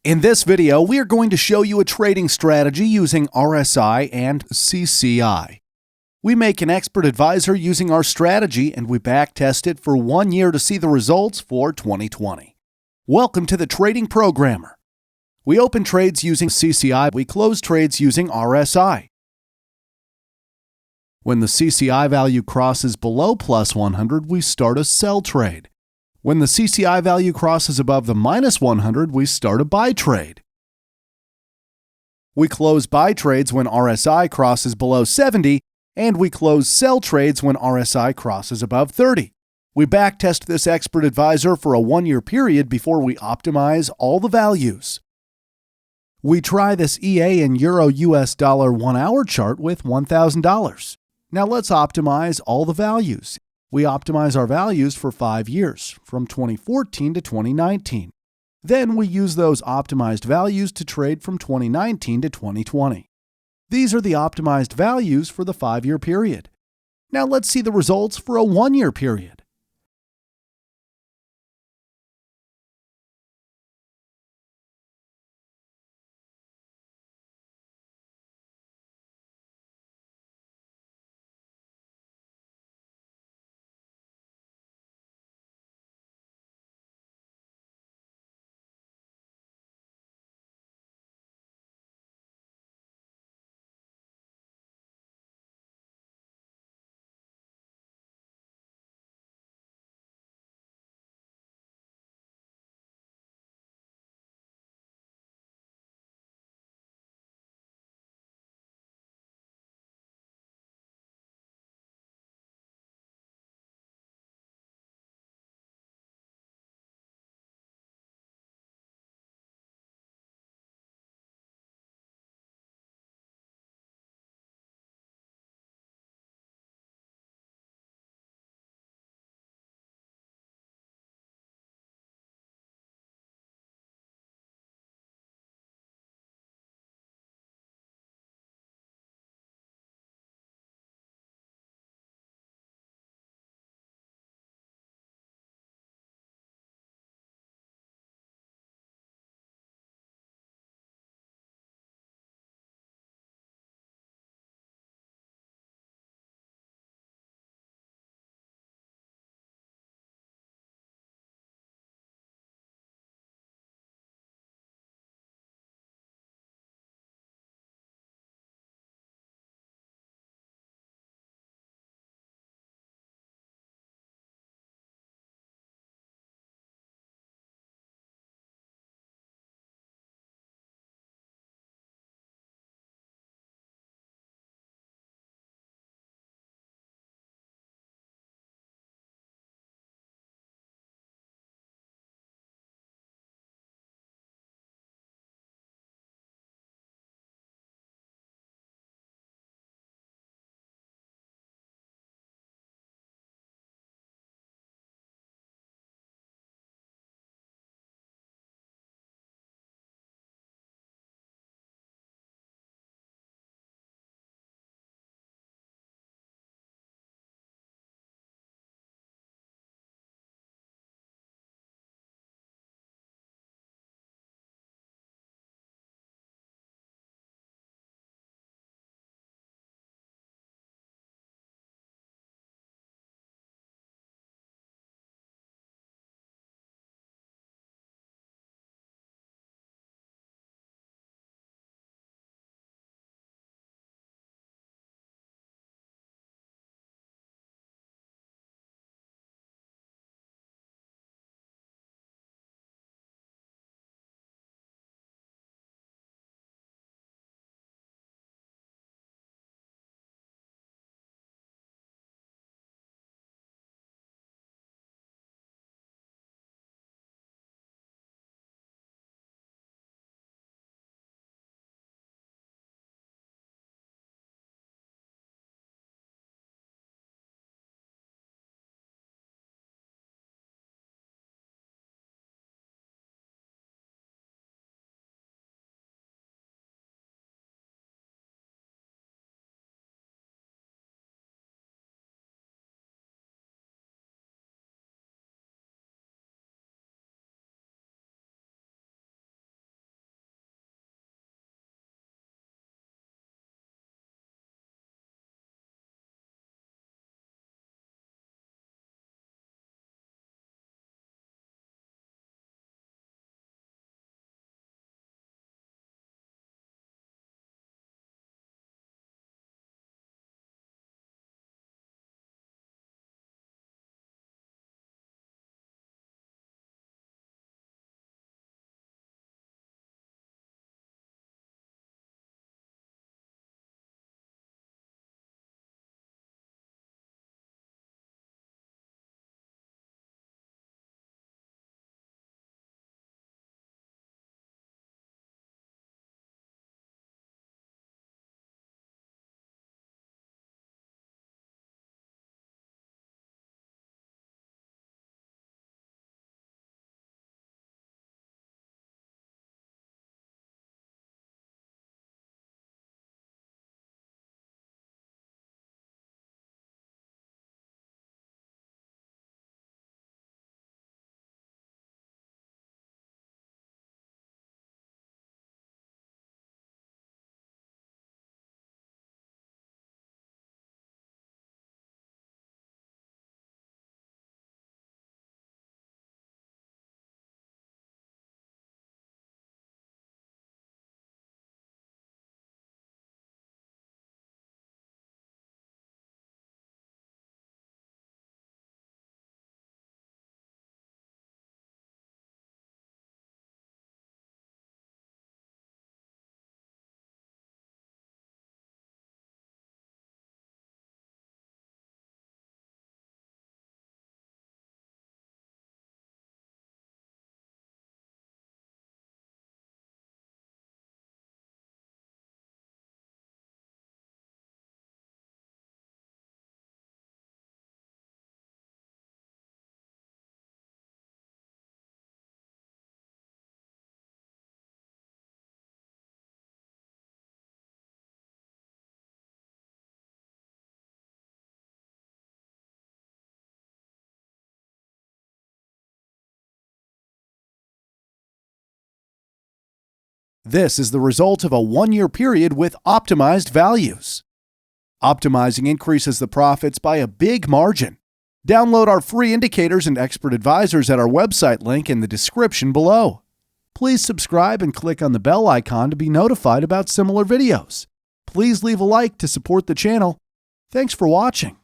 In this video, we are going to show you a trading strategy using RSI and CCI. We make an expert advisor using our strategy and we backtest it for 1 year to see the results for 2020. Welcome to the Trading Programmer. We open trades using CCI, we close trades using RSI. When the CCI value crosses below plus 100, we start a sell trade. When the CCI value crosses above the minus 100, we start a buy trade. We close buy trades when RSI crosses below 70, and we close sell trades when RSI crosses above 30. We backtest this expert advisor for a 1-year period before we optimize all the values. We try this EA and Euro US dollar 1-hour chart with $1,000. Now let's optimize all the values. We optimize our values for 5 years, from 2014 to 2019. Then we use those optimized values to trade from 2019 to 2020. These are the optimized values for the 5-year period. Now let's see the results for a 1-year period. This is the result of a 1-year period with optimized values. Optimizing increases the profits by a big margin. Download our free indicators and expert advisors at our website link in the description below. Please subscribe and click on the bell icon to be notified about similar videos. Please leave a like to support the channel. Thanks for watching.